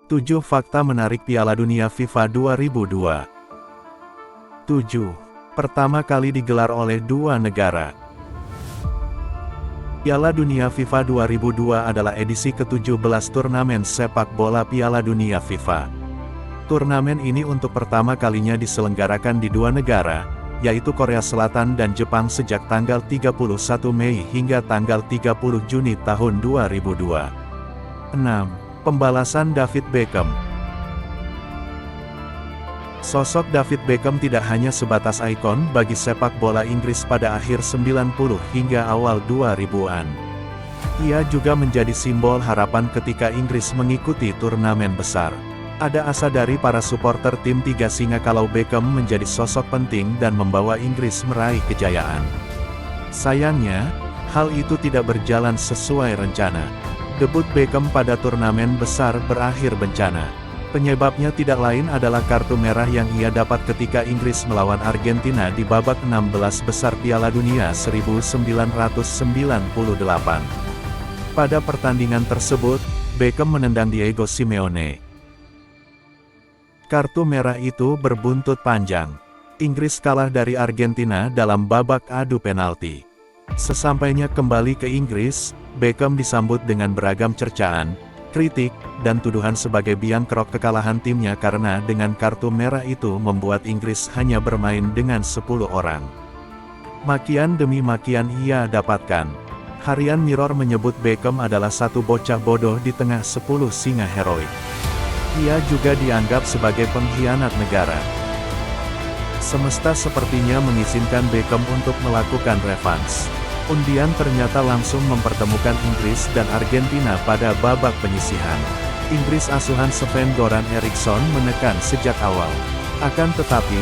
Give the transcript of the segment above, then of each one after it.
7 fakta menarik Piala Dunia FIFA 2002. 7. Pertama kali digelar oleh dua negara. Piala Dunia FIFA 2002 adalah edisi ke-17 turnamen sepak bola Piala Dunia FIFA. Turnamen ini untuk pertama kalinya diselenggarakan di dua negara, yaitu Korea Selatan dan Jepang sejak tanggal 31 Mei hingga tanggal 30 Juni tahun 2002. 6. Pembalasan David Beckham. Sosok David Beckham tidak hanya sebatas ikon bagi sepak bola Inggris pada akhir 90 hingga awal 2000-an. Ia juga menjadi simbol harapan ketika Inggris mengikuti turnamen besar. Ada asa dari para supporter tim Tiga Singa kalau Beckham menjadi sosok penting dan membawa Inggris meraih kejayaan. Sayangnya, hal itu tidak berjalan sesuai rencana. Debut Beckham pada turnamen besar berakhir bencana. Penyebabnya tidak lain adalah kartu merah yang ia dapat ketika Inggris melawan Argentina di babak 16 besar Piala Dunia 1998. Pada pertandingan tersebut, Beckham menendang Diego Simeone. Kartu merah itu berbuntut panjang. Inggris kalah dari Argentina dalam babak adu penalti. Sesampainya kembali ke Inggris, Beckham disambut dengan beragam cercaan, kritik, dan tuduhan sebagai biang kerok kekalahan timnya karena dengan kartu merah itu membuat Inggris hanya bermain dengan 10 orang. Makian demi makian ia dapatkan. Harian Mirror menyebut Beckham adalah satu bocah bodoh di tengah 10 singa heroik. Ia juga dianggap sebagai pengkhianat negara. Semesta sepertinya mengizinkan Beckham untuk melakukan revans. Undian ternyata langsung mempertemukan Inggris dan Argentina pada babak penyisihan. Inggris asuhan Sven-Goran Eriksson menekan sejak awal. Akan tetapi,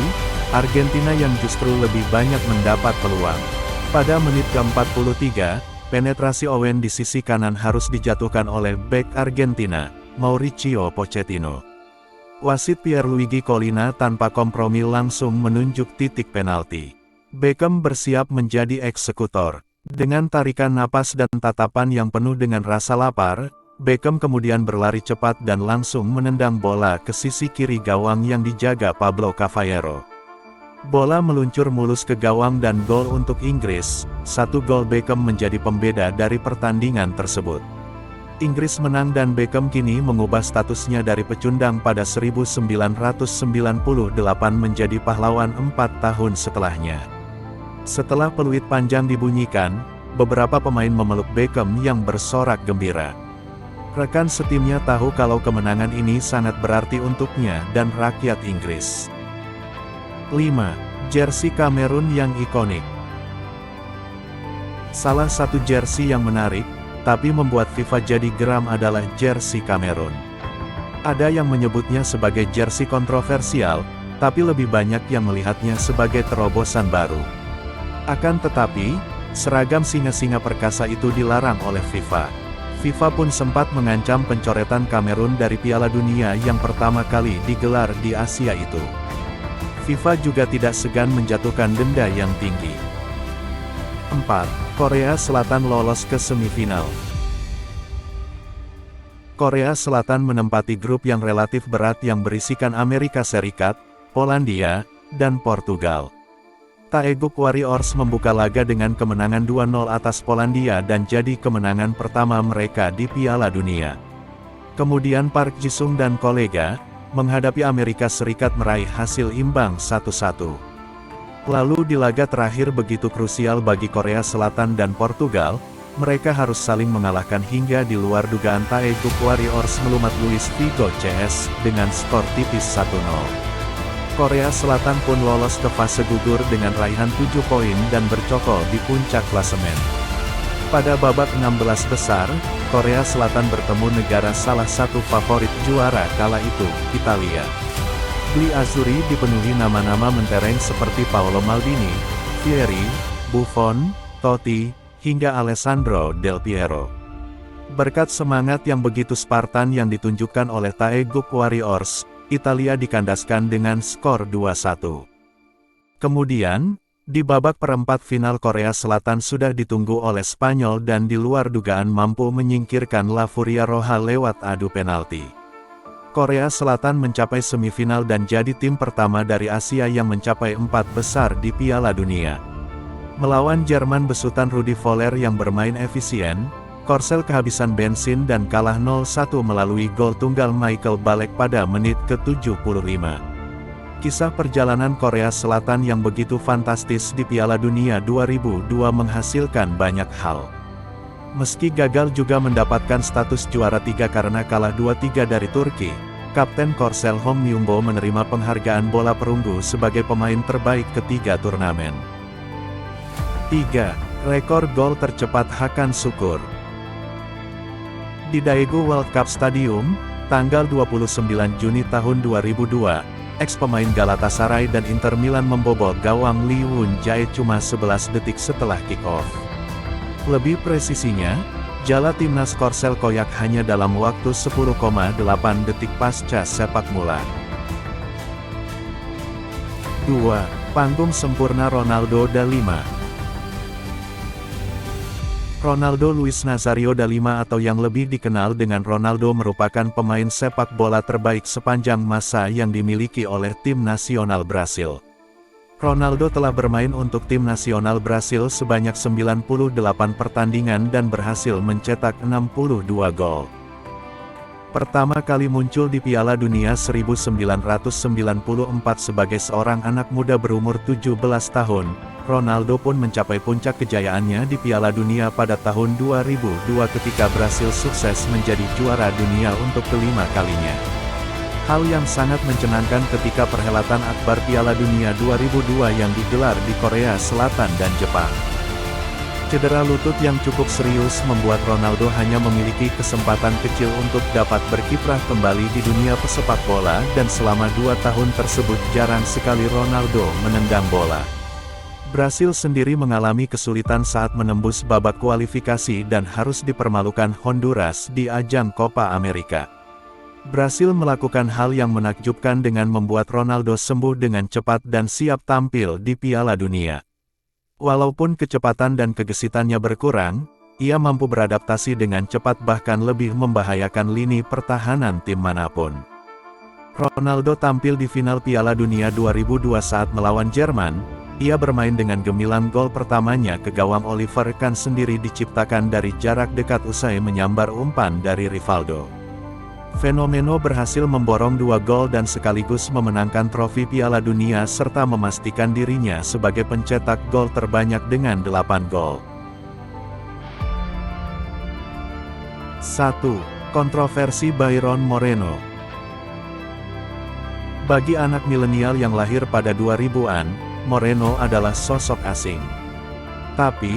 Argentina yang justru lebih banyak mendapat peluang. Pada menit ke-43, penetrasi Owen di sisi kanan harus dijatuhkan oleh bek Argentina, Mauricio Pochettino. Wasit Pierluigi Collina tanpa kompromi langsung menunjuk titik penalti. Beckham bersiap menjadi eksekutor. Dengan tarikan napas dan tatapan yang penuh dengan rasa lapar, Beckham kemudian berlari cepat dan langsung menendang bola ke sisi kiri gawang yang dijaga Pablo Cavallero. Bola meluncur mulus ke gawang dan gol untuk Inggris. 1 gol Beckham menjadi pembeda dari pertandingan tersebut. Inggris menang dan Beckham kini mengubah statusnya dari pecundang pada 1998 menjadi pahlawan 4 tahun setelahnya. Setelah peluit panjang dibunyikan, beberapa pemain memeluk Beckham yang bersorak gembira. Rekan setimnya tahu kalau kemenangan ini sangat berarti untuknya dan rakyat Inggris. 5. Jersey Kamerun yang ikonik. Salah satu jersey yang menarik, tapi membuat FIFA jadi geram adalah jersey Kamerun. Ada yang menyebutnya sebagai jersey kontroversial, tapi lebih banyak yang melihatnya sebagai terobosan baru. Akan tetapi, seragam singa-singa perkasa itu dilarang oleh FIFA. FIFA pun sempat mengancam pencoretan Kamerun dari Piala Dunia yang pertama kali digelar di Asia itu. FIFA juga tidak segan menjatuhkan denda yang tinggi. 4. Korea Selatan lolos ke semifinal. Korea Selatan menempati grup yang relatif berat yang berisikan Amerika Serikat, Polandia, dan Portugal. Taeguk Warriors membuka laga dengan kemenangan 2-0 atas Polandia dan jadi kemenangan pertama mereka di Piala Dunia. Kemudian Park Ji-sung dan kolega, menghadapi Amerika Serikat meraih hasil imbang 1-1. Lalu di laga terakhir begitu krusial bagi Korea Selatan dan Portugal, mereka harus saling mengalahkan hingga di luar dugaan Taeguk Warriors melumat Luis Figo CS dengan skor tipis 1-0. Korea Selatan pun lolos ke fase gugur dengan raihan 7 poin dan bercokol di puncak klasemen. Pada babak 16 besar, Korea Selatan bertemu negara salah satu favorit juara kala itu, Italia. Gli Azzurri dipenuhi nama-nama mentereng seperti Paolo Maldini, Vieri, Buffon, Totti, hingga Alessandro Del Piero. Berkat semangat yang begitu Spartan yang ditunjukkan oleh Taeguk Warriors, Italia dikandaskan dengan skor 2-1. Kemudian, di babak perempat final Korea Selatan sudah ditunggu oleh Spanyol dan di luar dugaan mampu menyingkirkan La Furia Roja lewat adu penalti. Korea Selatan mencapai semifinal dan jadi tim pertama dari Asia yang mencapai 4 besar di Piala Dunia. Melawan Jerman besutan Rudi Voller yang bermain efisien, Korsel kehabisan bensin dan kalah 0-1 melalui gol tunggal Michael Ballack pada menit ke-75. Kisah perjalanan Korea Selatan yang begitu fantastis di Piala Dunia 2002 menghasilkan banyak hal. Meski gagal juga mendapatkan status juara 3 karena kalah 2-3 dari Turki, Kapten Korsel Hong Myung-bo menerima penghargaan bola perunggu sebagai pemain terbaik ketiga turnamen. 3. Rekor gol tercepat Hakan Şükür. Di Daegu World Cup Stadium, tanggal 29 Juni tahun 2002, ex-pemain Galatasaray dan Inter Milan membobol gawang Lee Woon-jae cuma 11 detik setelah kick-off. Lebih presisinya, jala timnas Korsel koyak hanya dalam waktu 10,8 detik pasca sepak bola. 2. Panggung sempurna Ronaldo da Lima. Ronaldo Luis Nazario da Lima atau yang lebih dikenal dengan Ronaldo merupakan pemain sepak bola terbaik sepanjang masa yang dimiliki oleh tim nasional Brasil. Ronaldo telah bermain untuk tim nasional Brasil sebanyak 98 pertandingan dan berhasil mencetak 62 gol. Pertama kali muncul di Piala Dunia 1994 sebagai seorang anak muda berumur 17 tahun, Ronaldo pun mencapai puncak kejayaannya di Piala Dunia pada tahun 2002 ketika Brasil sukses menjadi juara dunia untuk kelima kalinya. Hal yang sangat menyenangkan ketika perhelatan akbar Piala Dunia 2002 yang digelar di Korea Selatan dan Jepang. Cedera lutut yang cukup serius membuat Ronaldo hanya memiliki kesempatan kecil untuk dapat berkiprah kembali di dunia pesepak bola dan selama 2 tahun tersebut jarang sekali Ronaldo menendang bola. Brasil sendiri mengalami kesulitan saat menembus babak kualifikasi dan harus dipermalukan Honduras di ajang Copa America. Brasil melakukan hal yang menakjubkan dengan membuat Ronaldo sembuh dengan cepat dan siap tampil di Piala Dunia. Walaupun kecepatan dan kegesitannya berkurang, ia mampu beradaptasi dengan cepat bahkan lebih membahayakan lini pertahanan tim manapun. Ronaldo tampil di final Piala Dunia 2002 saat melawan Jerman, ia bermain dengan gemilang gol pertamanya ke gawang Oliver Kahn sendiri diciptakan dari jarak dekat usai menyambar umpan dari Rivaldo. Fenomeno berhasil memborong 2 gol dan sekaligus memenangkan trofi Piala Dunia serta memastikan dirinya sebagai pencetak gol terbanyak dengan 8 gol. 1. Kontroversi Byron Moreno. Bagi anak milenial yang lahir pada 2000-an, Moreno adalah sosok asing. Tapi,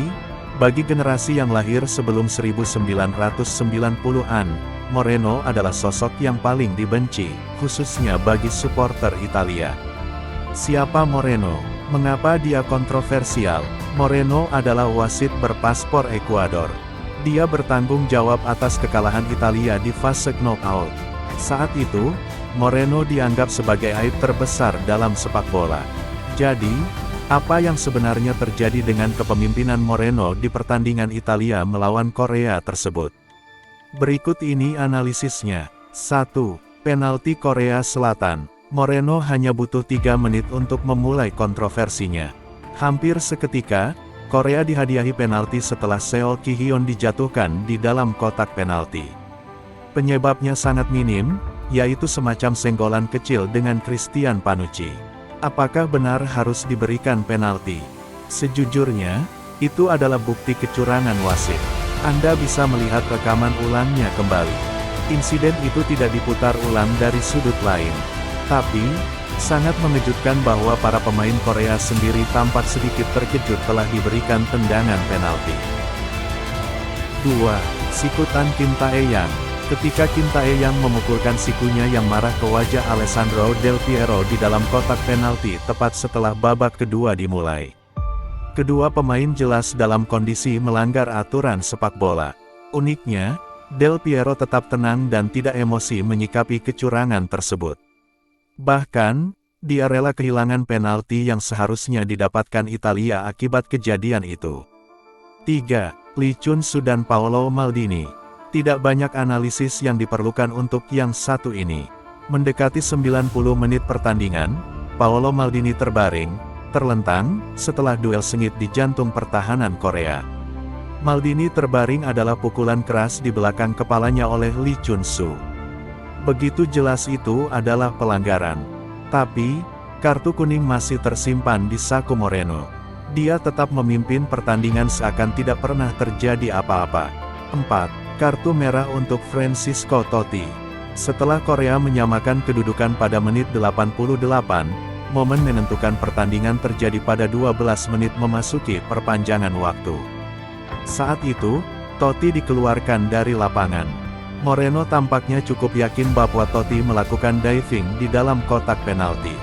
bagi generasi yang lahir sebelum 1990-an, Moreno adalah sosok yang paling dibenci, khususnya bagi supporter Italia. Siapa Moreno? Mengapa dia kontroversial? Moreno adalah wasit berpaspor Ekuador. Dia bertanggung jawab atas kekalahan Italia di fase knockout. Saat itu, Moreno dianggap sebagai aib terbesar dalam sepak bola. Jadi, apa yang sebenarnya terjadi dengan kepemimpinan Moreno di pertandingan Italia melawan Korea tersebut? Berikut ini analisisnya. 1. Penalti Korea Selatan. Moreno hanya butuh 3 menit untuk memulai kontroversinya. Hampir seketika, Korea dihadiahi penalti setelah Seo Ki-hyun dijatuhkan di dalam kotak penalti. Penyebabnya sangat minim, yaitu semacam senggolan kecil dengan Christian Panucci. Apakah benar harus diberikan penalti? Sejujurnya, itu adalah bukti kecurangan wasit. Anda bisa melihat rekaman ulangnya kembali. Insiden itu tidak diputar ulang dari sudut lain. Tapi, sangat mengejutkan bahwa para pemain Korea sendiri tampak sedikit terkejut telah diberikan tendangan penalti. 2. Sikutan Kim Tae-yang. Ketika Kim Tae-yang memukulkan sikunya yang marah ke wajah Alessandro Del Piero di dalam kotak penalti tepat setelah babak kedua dimulai. Kedua pemain jelas dalam kondisi melanggar aturan sepak bola. Uniknya, Del Piero tetap tenang dan tidak emosi menyikapi kecurangan tersebut. Bahkan, dia rela kehilangan penalti yang seharusnya didapatkan Italia akibat kejadian itu. 3. Lee Chun-soo dan Paolo Maldini. Tidak banyak analisis yang diperlukan untuk yang satu ini. Mendekati 90 menit pertandingan, Paolo Maldini terbaring, terlentang, setelah duel sengit di jantung pertahanan Korea. Maldini terbaring adalah pukulan keras di belakang kepalanya oleh Lee Chun-soo. Begitu jelas itu adalah pelanggaran. Tapi, kartu kuning masih tersimpan di saku Moreno. Dia tetap memimpin pertandingan seakan tidak pernah terjadi apa-apa. 4. Kartu merah untuk Francisco Totti. Setelah Korea menyamakan kedudukan pada menit 88, momen menentukan pertandingan terjadi pada 12 menit memasuki perpanjangan waktu. Saat itu, Totti dikeluarkan dari lapangan. Moreno tampaknya cukup yakin bahwa Totti melakukan diving di dalam kotak penalti.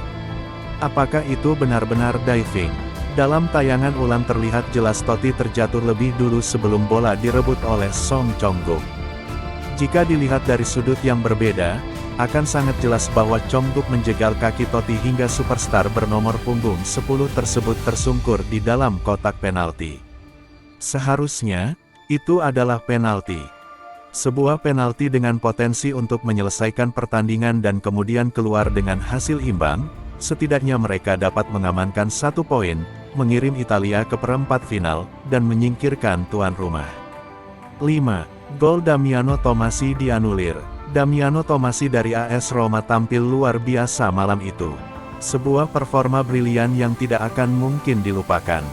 Apakah itu benar-benar diving? Dalam tayangan ulang terlihat jelas Totti terjatuh lebih dulu sebelum bola direbut oleh Song Chong-guk. Jika dilihat dari sudut yang berbeda, akan sangat jelas bahwa Chong-guk menjegal kaki Totti hingga superstar bernomor punggung 10 tersebut tersungkur di dalam kotak penalti. Seharusnya, itu adalah penalti. Sebuah penalti dengan potensi untuk menyelesaikan pertandingan dan kemudian keluar dengan hasil imbang, setidaknya mereka dapat mengamankan 1 poin, mengirim Italia ke perempat final, dan menyingkirkan tuan rumah. 5. Gol Damiano Tommasi dianulir. Damiano Tommasi dari AS Roma tampil luar biasa malam itu. Sebuah performa brilian yang tidak akan mungkin dilupakan.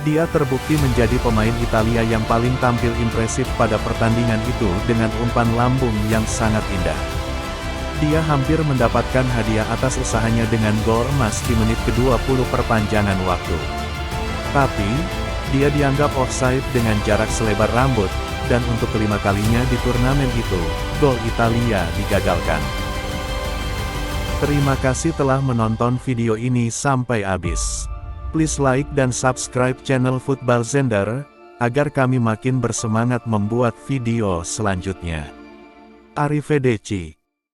Dia terbukti menjadi pemain Italia yang paling tampil impresif pada pertandingan itu dengan umpan lambung yang sangat indah. Dia hampir mendapatkan hadiah atas usahanya dengan gol emas di menit ke-20 perpanjangan waktu. Tapi, dia dianggap offside dengan jarak selebar rambut, dan untuk kelima kalinya di turnamen itu, gol Italia digagalkan. Terima kasih telah menonton video ini sampai habis. Please like dan subscribe channel Football Zender, agar kami makin bersemangat membuat video selanjutnya. Arrivederci.